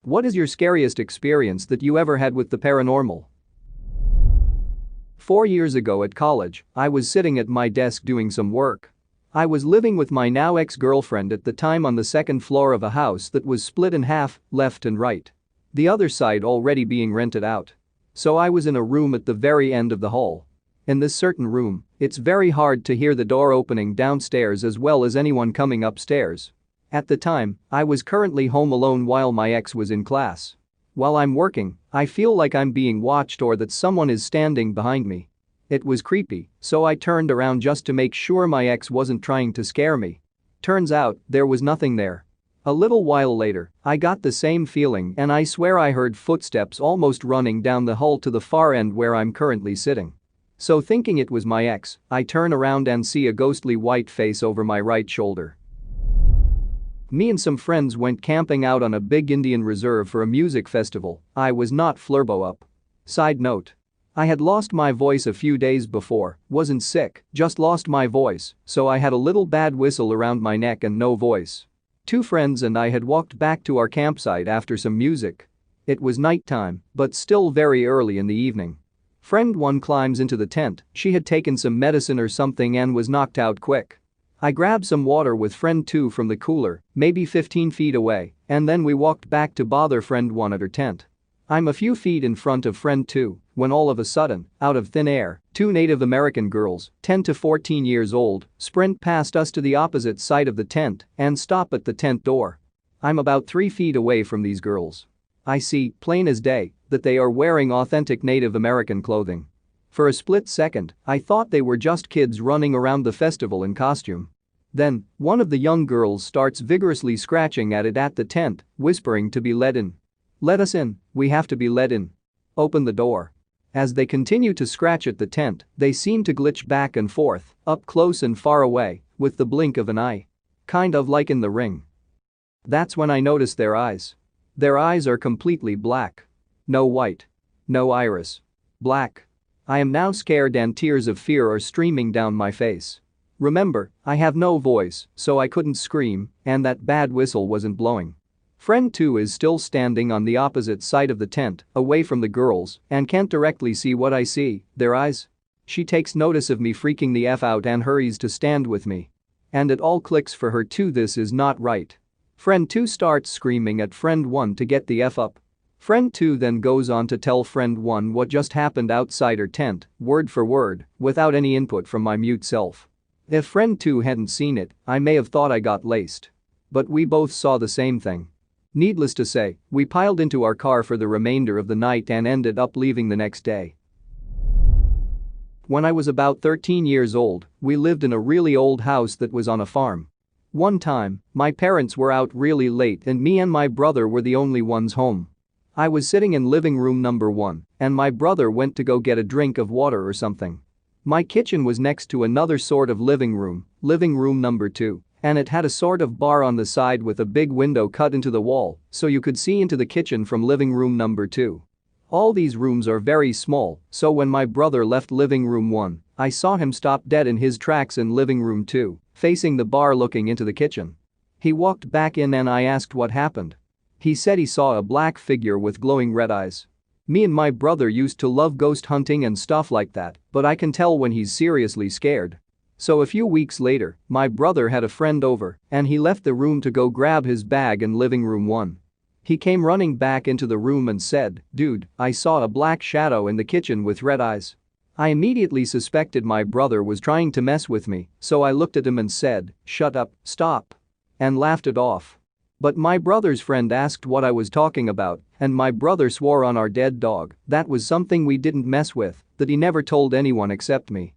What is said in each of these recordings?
What is your scariest experience that you ever had with the paranormal? 4 years ago at college, I was sitting at my desk doing some work. I was living with my now ex-girlfriend at the time on the second floor of a house that was split in half, left and right. The other side already being rented out. So I was in a room at the very end of the hall. In this certain room, it's very hard to hear the door opening downstairs as well as anyone coming upstairs. At the time, I was currently home alone while my ex was in class. While I'm working, I feel like I'm being watched or that someone is standing behind me. It was creepy, so I turned around just to make sure my ex wasn't trying to scare me. Turns out, there was nothing there. A little while later, I got the same feeling and I swear I heard footsteps almost running down the hall to the far end where I'm currently sitting. So thinking it was my ex, I turn around and see a ghostly white face over my right shoulder. Me and some friends went camping out on a big Indian reserve for a music festival. I was not flurbo up. Side note. I had lost my voice a few days before, wasn't sick, just lost my voice, so I had a little bad whistle around my neck and no voice. Two friends and I had walked back to our campsite after some music. It was nighttime, but still very early in the evening. Friend 1 climbs into the tent, she had taken some medicine or something and was knocked out quick. I grabbed some water with friend 2 from the cooler, maybe 15 feet away, and then we walked back to bother friend 1 at her tent. I'm a few feet in front of friend 2 when all of a sudden, out of thin air, two Native American girls, 10 to 14 years old, sprint past us to the opposite side of the tent and stop at the tent door. I'm about 3 feet away from these girls. I see, plain as day, that they are wearing authentic Native American clothing. For a split second, I thought they were just kids running around the festival in costume. Then, one of the young girls starts vigorously scratching at it at the tent, whispering to be let in. Let us in, we have to be let in. Open the door. As they continue to scratch at the tent, they seem to glitch back and forth, up close and far away, with the blink of an eye. Kind of like in The Ring. That's when I notice their eyes. Their eyes are completely black. No white. No iris. Black. I am now scared and tears of fear are streaming down my face. Remember, I have no voice, so I couldn't scream, and that bad whistle wasn't blowing. Friend 2 is still standing on the opposite side of the tent, away from the girls, and can't directly see what I see, their eyes. She takes notice of me freaking the F out and hurries to stand with me. And it all clicks for her too, this is not right. Friend 2 starts screaming at friend 1 to get the F up. Friend 2 then goes on to tell friend 1 what just happened outside her tent, word for word, without any input from my mute self. If friend 2 hadn't seen it, I may have thought I got laced. But we both saw the same thing. Needless to say, we piled into our car for the remainder of the night and ended up leaving the next day. When I was about 13 years old, we lived in a really old house that was on a farm. One time, my parents were out really late and me and my brother were the only ones home. I was sitting in living room number 1, and my brother went to go get a drink of water or something. My kitchen was next to another sort of living room number 2, and it had a sort of bar on the side with a big window cut into the wall, so you could see into the kitchen from living room number 2. All these rooms are very small, so when my brother left living room 1, I saw him stop dead in his tracks in living room 2, facing the bar looking into the kitchen. He walked back in and I asked what happened. He said he saw a black figure with glowing red eyes. Me and my brother used to love ghost hunting and stuff like that, but I can tell when he's seriously scared. So a few weeks later, my brother had a friend over and he left the room to go grab his bag in living room 1. He came running back into the room and said, "Dude, I saw a black shadow in the kitchen with red eyes." I immediately suspected my brother was trying to mess with me, so I looked at him and said, "Shut up, stop," and laughed it off. But my brother's friend asked what I was talking about, and my brother swore on our dead dog that was something we didn't mess with, that he never told anyone except me.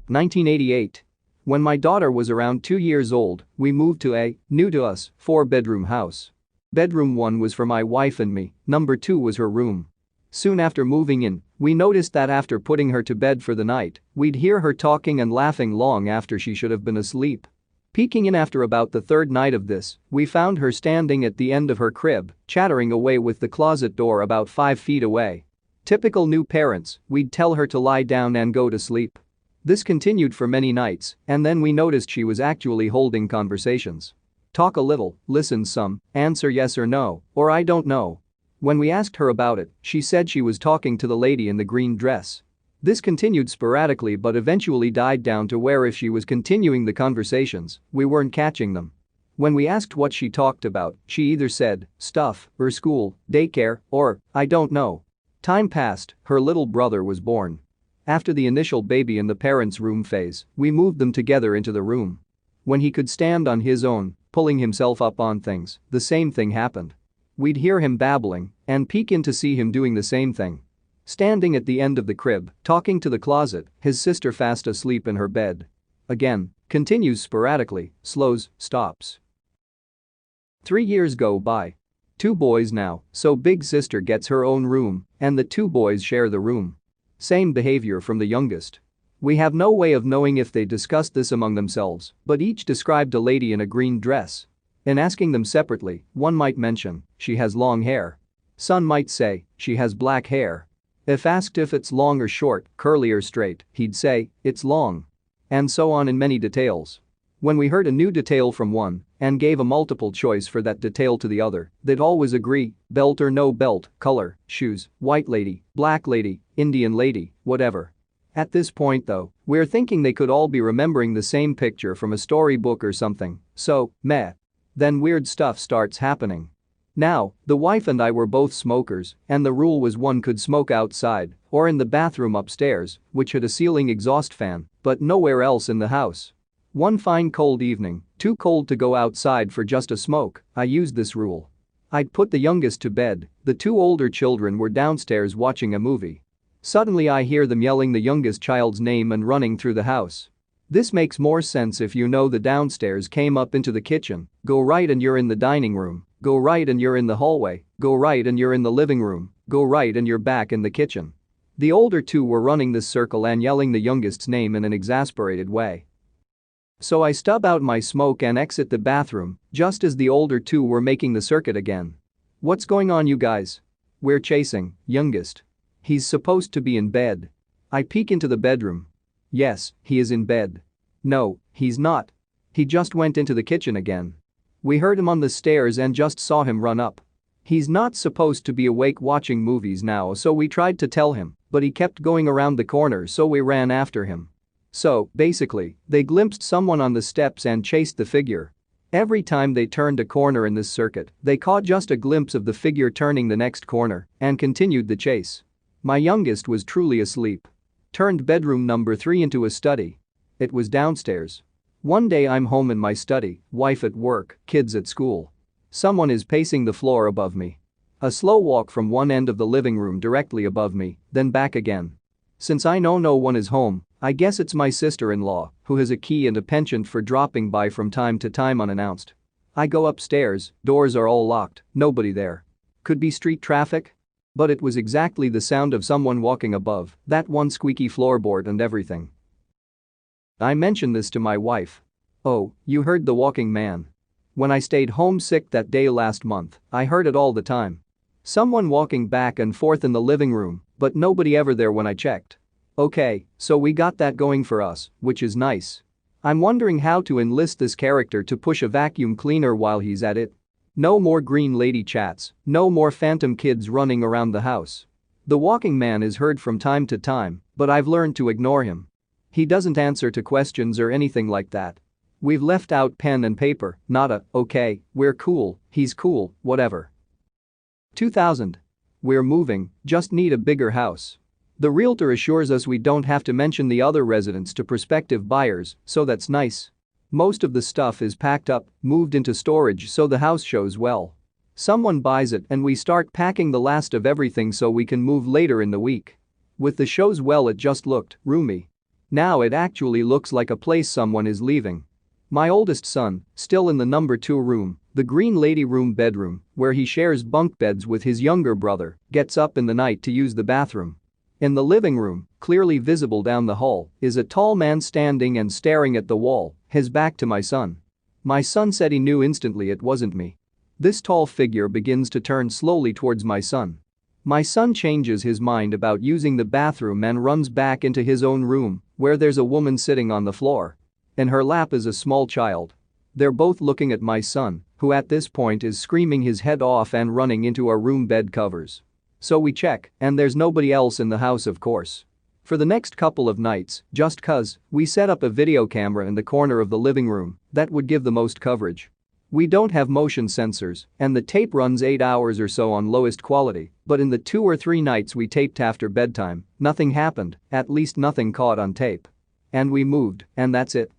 1988. When my daughter was around 2 years old, we moved to a, new to us, 4-bedroom house. Bedroom 1 was for my wife and me, number 2 was her room. Soon after moving in, we noticed that after putting her to bed for the night, we'd hear her talking and laughing long after she should have been asleep. Peeking in after about the third night of this, we found her standing at the end of her crib, chattering away with the closet door about 5 feet away. Typical new parents, we'd tell her to lie down and go to sleep. This continued for many nights, and then we noticed she was actually holding conversations. Talk a little, listen some, answer yes or no, or I don't know. When we asked her about it, she said she was talking to the lady in the green dress. This continued sporadically but eventually died down to where if she was continuing the conversations, we weren't catching them. When we asked what she talked about, she either said, stuff, or school, daycare, or, I don't know. Time passed, her little brother was born. After the initial baby in the parents' room phase, we moved them together into the room. When he could stand on his own, pulling himself up on things, the same thing happened. We'd hear him babbling and peek in to see him doing the same thing. Standing at the end of the crib, talking to the closet, his sister fast asleep in her bed. Again, continues sporadically, slows, stops. 3 years go by. 2 boys now, so big sister gets her own room, and the 2 boys share the room. Same behavior from the youngest. We have no way of knowing if they discussed this among themselves, but each described a lady in a green dress. In asking them separately, one might mention, she has long hair. Son might say, she has black hair. If asked if it's long or short, curly or straight, he'd say, it's long. And so on in many details. When we heard a new detail from one and gave a multiple choice for that detail to the other, they'd always agree, belt or no belt, color, shoes, white lady, black lady, Indian lady, whatever. At this point though, we're thinking they could all be remembering the same picture from a storybook or something, so, meh. Then weird stuff starts happening. Now, the wife and I were both smokers, and the rule was one could smoke outside or in the bathroom upstairs, which had a ceiling exhaust fan, but nowhere else in the house. One fine cold evening, too cold to go outside for just a smoke, I used this rule. I'd put the youngest to bed, the 2 older children were downstairs watching a movie. Suddenly I hear them yelling the youngest child's name and running through the house. This makes more sense if you know the downstairs came up into the kitchen, go right and you're in the dining room, go right and you're in the hallway, go right and you're in the living room, go right and you're back in the kitchen. The older 2 were running this circle and yelling the youngest's name in an exasperated way. So I stub out my smoke and exit the bathroom, just as the older 2 were making the circuit again. What's going on you guys? We're chasing, youngest. He's supposed to be in bed. I peek into the bedroom. Yes, he is in bed. No, he's not. He just went into the kitchen again. We heard him on the stairs and just saw him run up. He's not supposed to be awake watching movies now, so we tried to tell him, but he kept going around the corner, so we ran after him. So, basically, they glimpsed someone on the steps and chased the figure. Every time they turned a corner in this circuit, they caught just a glimpse of the figure turning the next corner and continued the chase. My youngest was truly asleep. Turned bedroom number 3 into a study. It was downstairs. One day I'm home in my study, wife at work, kids at school. Someone is pacing the floor above me. A slow walk from one end of the living room directly above me, then back again. Since I know no one is home, I guess it's my sister-in-law, who has a key and a penchant for dropping by from time to time unannounced. I go upstairs, doors are all locked, nobody there. Could be street traffic? But it was exactly the sound of someone walking above, that one squeaky floorboard and everything. I mentioned this to my wife. Oh, you heard the walking man. When I stayed home sick that day last month, I heard it all the time. Someone walking back and forth in the living room, but nobody ever there when I checked. Okay, so we got that going for us, which is nice. I'm wondering how to enlist this character to push a vacuum cleaner while he's at it. No more green lady chats, no more phantom kids running around the house. The walking man is heard from time to time, but I've learned to ignore him. He doesn't answer to questions or anything like that. We've left out pen and paper, not a, okay, we're cool, he's cool, whatever. 2000. We're moving, just need a bigger house. The realtor assures us we don't have to mention the other residents to prospective buyers, so that's nice. Most of the stuff is packed up, moved into storage so the house shows well. Someone buys it and we start packing the last of everything so we can move later in the week. With the shows well, it just looked roomy. Now it actually looks like a place someone is leaving. My oldest son, still in the number 2 room, the green lady room bedroom, where he shares bunk beds with his younger brother, gets up in the night to use the bathroom. In the living room, clearly visible down the hall, is a tall man standing and staring at the wall, his back to my son. My son said he knew instantly it wasn't me. This tall figure begins to turn slowly towards my son. My son changes his mind about using the bathroom and runs back into his own room, where there's a woman sitting on the floor. In her lap is a small child. They're both looking at my son, who at this point is screaming his head off and running into our room bed covers. So we check, and there's nobody else in the house, of course. For the next couple of nights, just cuz, we set up a video camera in the corner of the living room that would give the most coverage. We don't have motion sensors, and the tape runs 8 hours or so on lowest quality, but in the 2 or 3 nights we taped after bedtime, nothing happened, at least nothing caught on tape. And we moved, and that's it.